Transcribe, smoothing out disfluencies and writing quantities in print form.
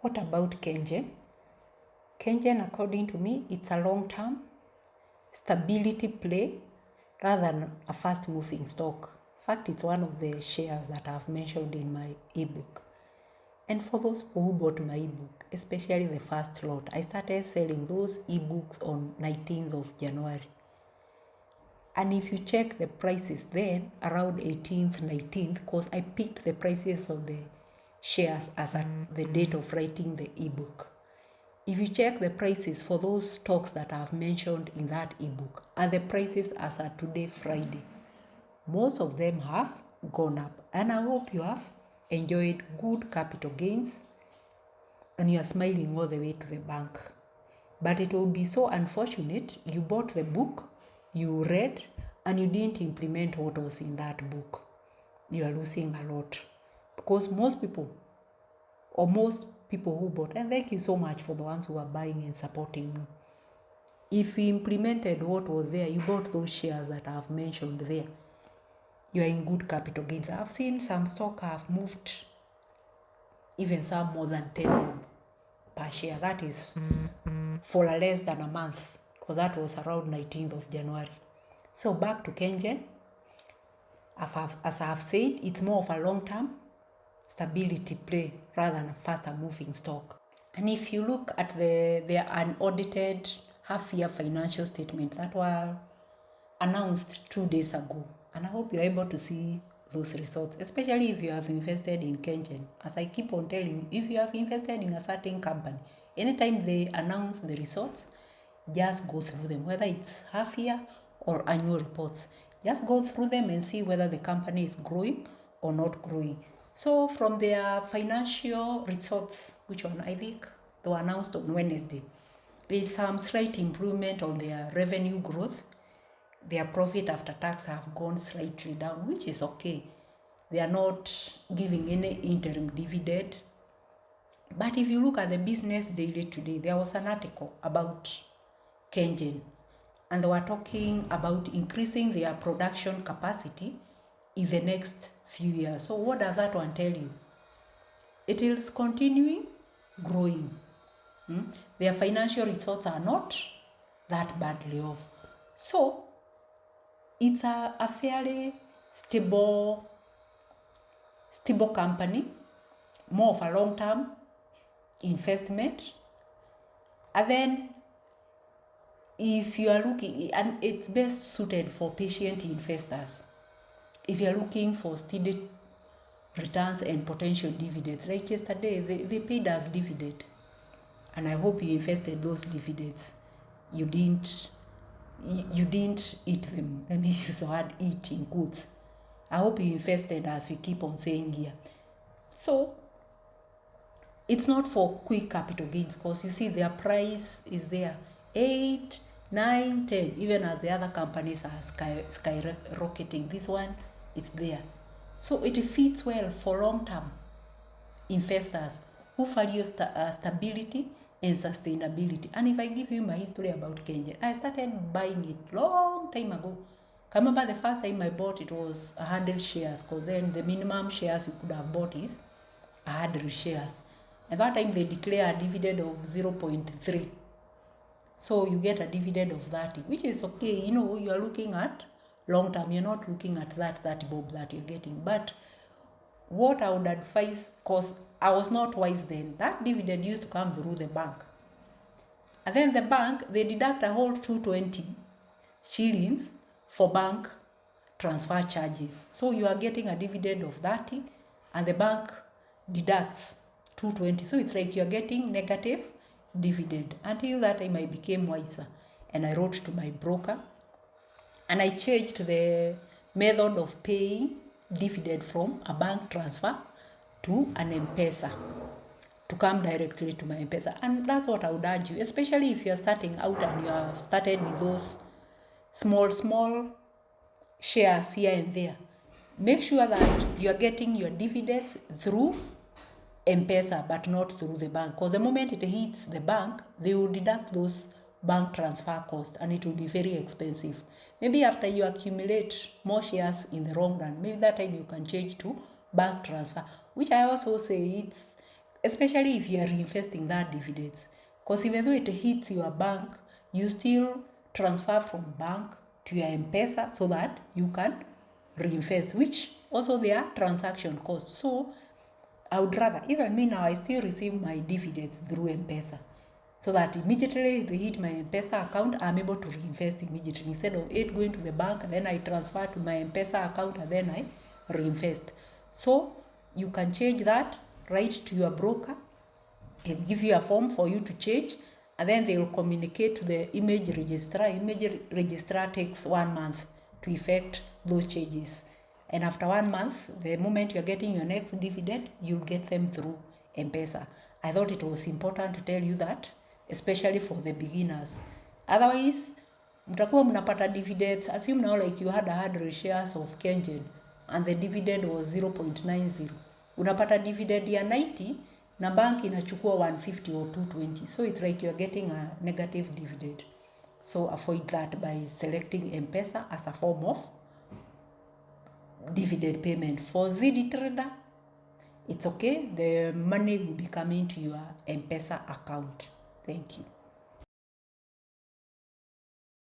What about KenGen? KenGen, according to me, it's a long-term stability play rather than a fast-moving stock. In fact, it's one of the shares that I've mentioned in my ebook. And for those who bought my ebook, especially the first lot, I started selling those ebooks on 19th of January. And if you check the prices then, around 18th, 19th, because I picked the prices of the shares as at the date of writing the ebook. If you check the prices for those stocks that I've mentioned in that ebook and the prices as at today, Friday, most of them have gone up. And I hope you have enjoyed good capital gains and you are smiling all the way to the bank. But it will be so unfortunate you bought the book, you read, and you didn't implement what was in that book. You are losing a lot. Because most people who bought, and thank you so much for the ones who are buying and supporting me. If you implemented what was there, you bought those shares that I've mentioned there, you are in good capital gains. I've seen some stock have moved, even some more than 10 bob per share. That is for less than a month, because that was around 19th of January. So back to KenGen. As I have said, it's more of a long-term stability play rather than a faster moving stock. And if you look at their unaudited half-year financial statement that were announced 2 days ago, and I hope you're able to see those results, especially if you have invested in KenGen. As I keep on telling you, if you have invested in a certain company, anytime they announce the results, just go through them, whether it's half-year or annual reports. Just go through them and see whether the company is growing or not growing. So from their financial results, which one I think they were announced on Wednesday, there is some slight improvement on their revenue growth. Their profit after tax have gone slightly down, which is okay. They are not giving any interim dividend. But if you look at the Business Daily today, there was an article about KenGen, and they were talking about increasing their production capacity in the next few years. So what does that one tell you? It is continuing growing. Their financial results are not that badly off. So it's a fairly stable company, more of a long-term investment. And then if you are looking, and it's best suited for patient investors. If you are looking for steady returns and potential dividends, like yesterday, they paid us dividend. And I hope you invested those dividends. You didn't eat them. Let me use the word eat in quotes. I hope you invested, as we keep on saying here. So it's not for quick capital gains, because you see their price is there 8, 9, 10, even as the other companies are skyrocketing. This one, it's there. So it fits well for long-term investors who value stability and sustainability. And if I give you my history about KenGen, I started buying it long time ago. I remember the first time I bought it was 100 shares, because then the minimum shares you could have bought is 100 shares. And that time they declare a dividend of 0.3. So you get a dividend of 30, which is okay. You know, you are looking at long term. You're not looking at that 30 bob that you're getting. But what I would advise, because I was not wise then, that dividend used to come through the bank. And then the bank, they deduct a whole 220 shillings for bank transfer charges. So you are getting a dividend of 30 and the bank deducts 220. So it's like you're getting negative dividend. Until that time I became wiser and I wrote to my broker and I changed the method of paying dividend from a bank transfer to an M-Pesa, to come directly to my M-Pesa. And that's what I would urge you, especially if you're starting out and you have started with those small shares here and there. Make sure that you are getting your dividends through M-Pesa, but not through the bank. Because the moment it hits the bank, they will deduct those bank transfer costs and it will be very expensive. Maybe after you accumulate more shares in the long run, maybe that time you can change to bank transfer, which I also say especially if you are reinvesting that dividends. Because even though it hits your bank, you still transfer from bank to your M-Pesa so that you can reinvest, which also there are transaction costs. So I would rather, even me now, I still receive my dividends through M-Pesa. So that immediately they hit my M-Pesa account, I'm able to reinvest immediately. Instead of it going to the bank, then I transfer to my M-Pesa account and then I reinvest. So you can change that, write to your broker, and give you a form for you to change, and then they will communicate to the image registrar. Image registrar takes 1 month to effect those changes. And after 1 month, the moment you're getting your next dividend, you'll get them through M-Pesa. I thought it was important to tell you that, especially for the beginners. Otherwise, mtakuwa mnapata dividends. Assume now like you had 100 shares of KenGen and the dividend was 0.90. Unapata dividend ya 90 na bank inachukua 150 or 220. So it's like you're getting a negative dividend. So avoid that by selecting M-Pesa as a form of dividend payment. For ZD Trader, it's okay. The money will be coming to your M-Pesa account. Thank you.